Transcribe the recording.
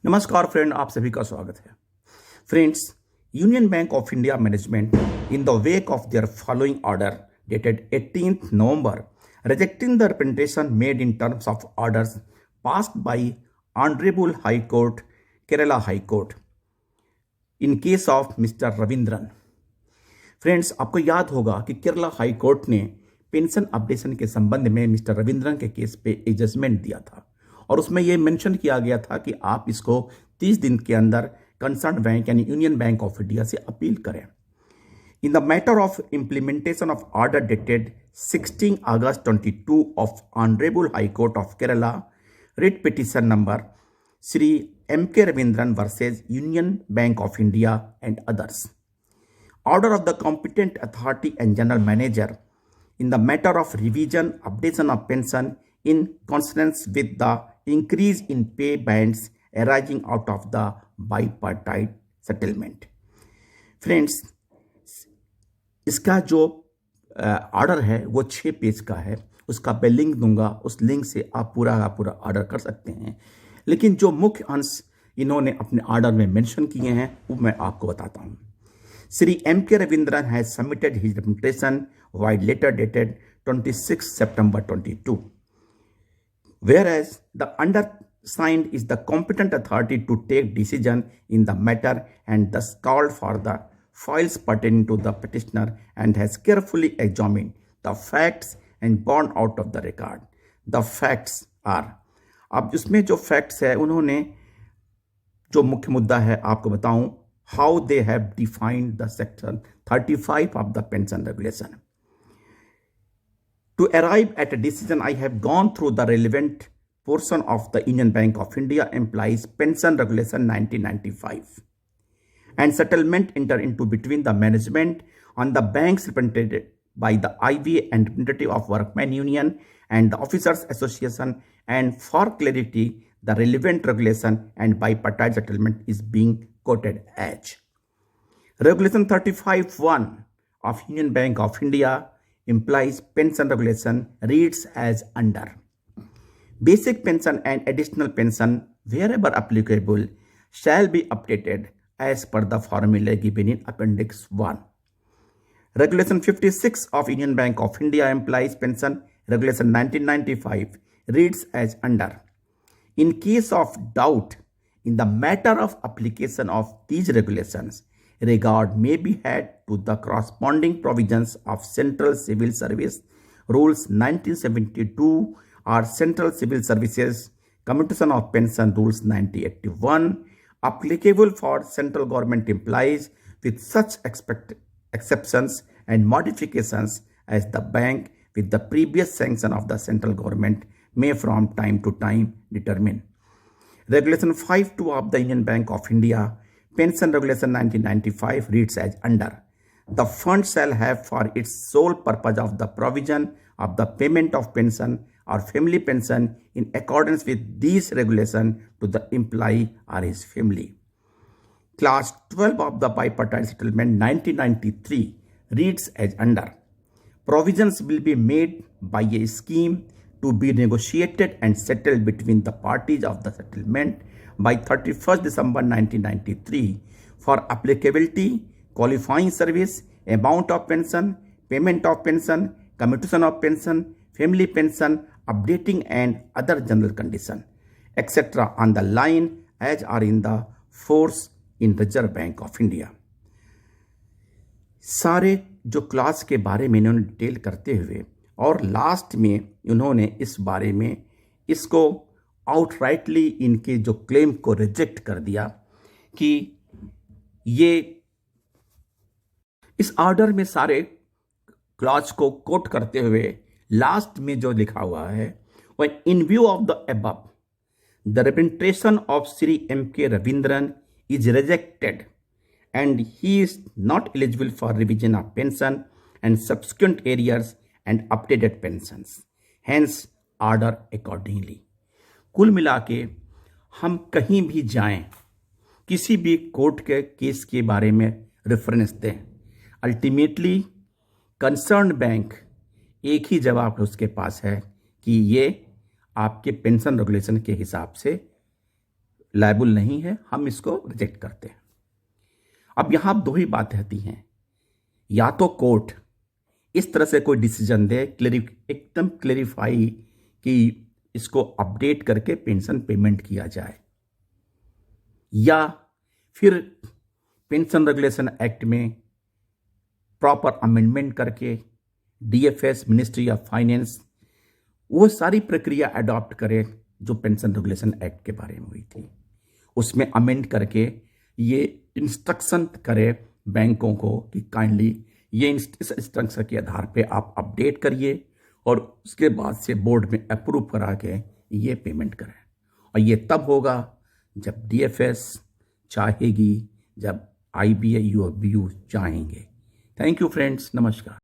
नमस्कार फ्रेंड, आप सभी का स्वागत है। Friends, union bank of India management in the wake of their following order dated 18th November rejecting the representation made in terms of orders passed by Honorable High Court, Kerala High Court in case of Mr. Ravindran। Friends, आपको याद होगा कि Kerala high court ने pension updation के संबंध में mister Ravindran के case पे एक जजमेंट दिया था और उसमें यह मेंशन किया गया था कि आप इसको 30 दिन के अंदर कंसर्न बैंक यानी यूनियन बैंक ऑफ इंडिया से अपील करें। In the matter of implementation of order dated 16 August 22 of honourable high court of Kerala, writ petition number Shri M.K. Ravindran versus union bank of India and others. Order of the competent authority and general manager in the matter of revision updation of pension in consonance with the increase in pay bands arising out of the bipartite settlement। Friends, इसका जो order है वो 6 page का है। उसका मैं link दूंगा, उस लिंक से आप पूरा का पूरा ऑर्डर कर सकते हैं। लेकिन जो मुख्य अंश इन्होंने अपने ऑर्डर में मेंशन किए हैं वो मैं आपको बताता हूं। Sri M.K. Ravindran has submitted his representation via letter dated 26 September 22. Whereas the undersigned is the competent authority to take decision in the matter and thus called for the files pertaining to the petitioner and has carefully examined the facts and borne out of the record. The facts are, अब इसमें जो facts है उन्होंने जो मुख्य मुद्दा है आपको बताऊं, how they have defined the section 35 of the pension regulation. To arrive at a decision, I have gone through the relevant portion of the Union Bank of India Employees Pension Regulation 1995 and settlement entered into between the management on the banks represented by the IVA and representative of Workmen Union and the Officers Association, and for clarity, the relevant regulation and bipartite settlement is being quoted as Regulation 35(1) of Union Bank of India Employees Pension Regulation reads as under. Basic pension and additional pension, wherever applicable, shall be updated as per the formula given in Appendix 1. Regulation 56 of Union Bank of India Employees Pension Regulation 1995 reads as under. In case of doubt in the matter of application of these regulations, regard may be had to the corresponding provisions of Central Civil Service Rules 1972 or Central Civil Services Commutation of Pension Rules 1981, applicable for central government employees, with such exceptions and modifications as the bank, with the previous sanction of the central government, may from time to time determine. Regulation 5(2) of the Union Bank of India Pension Regulation 1995 reads as under. The fund shall have for its sole purpose of the provision of the payment of pension or family pension in accordance with these regulations to the employee or his family. Clause 12 of the Bipartite Settlement 1993 reads as under. Provisions will be made by a scheme to be negotiated and settled between the parties of the settlement by 31st December 1993 for applicability, qualifying service, amount of pension, payment of pension, commutation of pension, family pension, updating and other general condition, etc. on the line as are in the force in Reserve Bank of India. सारे जो class के बारे में इन्होंने detail करते हुए और last में उन्होंने इस बारे में इसको आउटराइटली इनके जो क्लेम को रिजेक्ट कर दिया कि ये इस ऑर्डर में सारे क्लॉज को कोट करते हुए लास्ट में जो लिखा हुआ है वह इन view of the above the representation of Shri M.K. Ravindran is rejected and he is not eligible for revision of pension and subsequent arrears and updated pensions. Hence, order accordingly. कुल मिला के हम कहीं भी जाएं, किसी भी कोर्ट के केस के बारे में रेफरेंस दें, अल्टीमेटली कंसर्न बैंक एक ही जवाब उसके पास है कि ये आपके पेंशन रेगुलेशन के हिसाब से लायबल नहीं है, हम इसको रिजेक्ट करते हैं। अब यहां दो ही बातें आती हैं, या तो कोर्ट इस तरह से कोई डिसीजन दे, एकदम क्लेरिफाई कि इसको अपडेट करके पेंशन पेमेंट किया जाए, या फिर पेंशन रेगुलेशन एक्ट में प्रॉपर अमेंडमेंट करके डीएफएस, मिनिस्ट्री ऑफ फाइनेंस वो सारी प्रक्रिया अडॉप्ट करे जो पेंशन रेगुलेशन एक्ट के बारे में हुई थी, उसमें अमेंड करके ये इंस्ट्रक्शन करे बैंकों को कि काइंडली ये इस इंस्ट्रक्शन के आधार पे आप अपडेट करिए और उसके बाद से बोर्ड में अप्रूव करा के ये पेमेंट करें। और ये तब होगा जब डीएफएस चाहेगी, जब आईबीए यूएफबीयू चाहेंगे। थैंक यू फ्रेंड्स, नमस्कार।